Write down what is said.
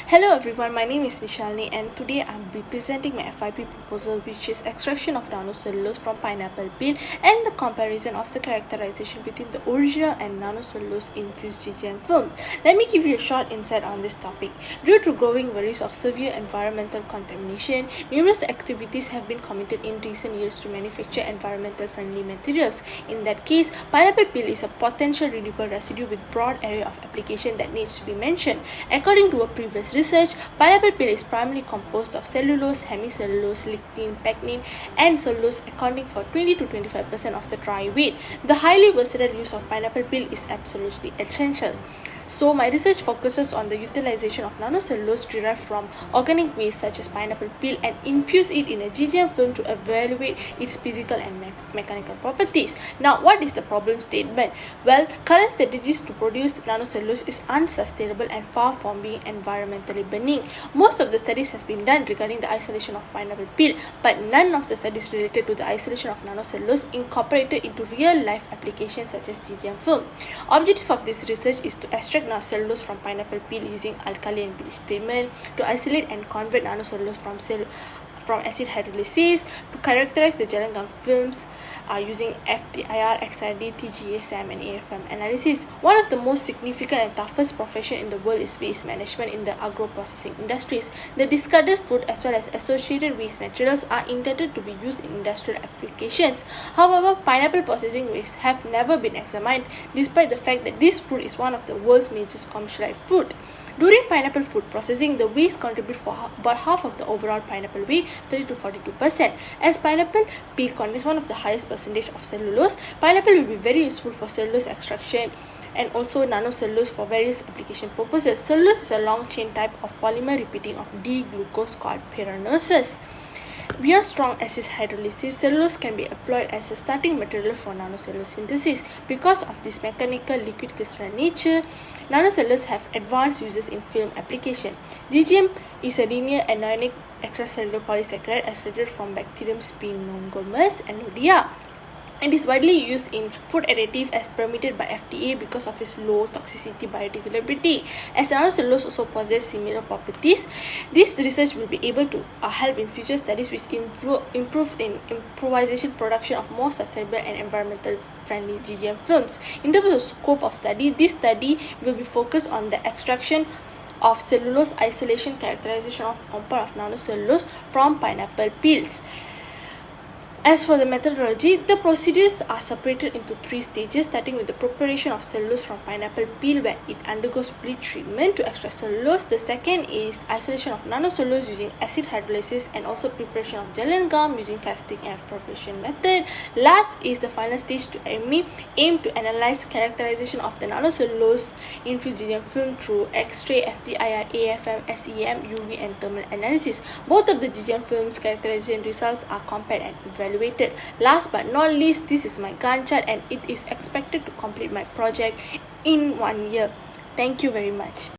Hello everyone, my name is Nishalini and today I will be presenting my FYP proposal, which is extraction of nanocellulose from pineapple peel and the comparison of the characterization between the original and nanocellulose infused GGM film. Let me give you a short insight on this topic. Due to growing worries of severe environmental contamination, numerous activities have been committed in recent years to manufacture environmental friendly materials. In that case, pineapple peel is a potential renewable residue with broad area of application that needs to be mentioned. According to a previous research, pineapple peel is primarily composed of cellulose, hemicellulose, lignin, pectin, and cellulose, accounting for 20 to 25% of the dry weight. The highly versatile use of pineapple peel is absolutely essential. So my research focuses on the utilization of nanocellulose derived from organic waste such as pineapple peel and infuse it in a GGM film to evaluate its physical and mechanical properties. Now, what is the problem statement? Well, current strategies to produce nanocellulose is unsustainable and far from being environmentally benign. Most of the studies has been done regarding the isolation of pineapple peel, but none of the studies related to the isolation of nanocellulose incorporated into real life applications such as GGM film. Objective of this research is to extract nanocellulose from pineapple peel using alkali and bleach treatment, to isolate and convert nanocellulose from acid hydrolysis, to characterize the gel gum films using FTIR, XRD, TGA, SAM, and AFM analysis. One of the most significant and toughest profession in the world is waste management in the agro-processing industries. The discarded food as well as associated waste materials are intended to be used in industrial applications. However, pineapple processing waste have never been examined, despite the fact that this fruit is one of the world's major commercialized fruit. During pineapple food processing, the waste contribute for about half of the overall pineapple weight, 30 to 42%. As pineapple peel contains one of the highest percentage of cellulose, pineapple will be very useful for cellulose extraction and also nanocellulose for various application purposes. Cellulose is a long chain type of polymer repeating of D-glucose called pyranoses. Via strong acid hydrolysis, cellulose can be employed as a starting material for nanocellulose synthesis. Because of this mechanical liquid crystalline nature, nanocellulose have advanced uses in film application. GGM is a linear anionic extracellular polysaccharide extracted from Bacterium spinosmomus and Lodia. It is widely used in food additive as permitted by FDA because of its low toxicity biodegradability. As nanocellulose also possesses similar properties, this research will be able to help in future studies which improves in improvisation production of more sustainable and environmental friendly GGM films. In terms of scope of study, this study will be focused on the extraction of cellulose isolation, characterization of compound of nanocellulose from pineapple peels. As for the methodology, the procedures are separated into 3 stages, starting with the preparation of cellulose from pineapple peel where it undergoes bleach treatment to extract cellulose. The second is isolation of nanocellulose using acid hydrolysis and also preparation of gel and gum using casting and preparation method. Last is the final stage to aim to analyze characterization of the nanocellulose infused GGM film through X-ray, FTIR, AFM, SEM, UV and thermal analysis. Both of the GGM films characterization results are compared and evaluated. Last but not least, this is my Gantt chart and it is expected to complete my project in 1 year. Thank you very much.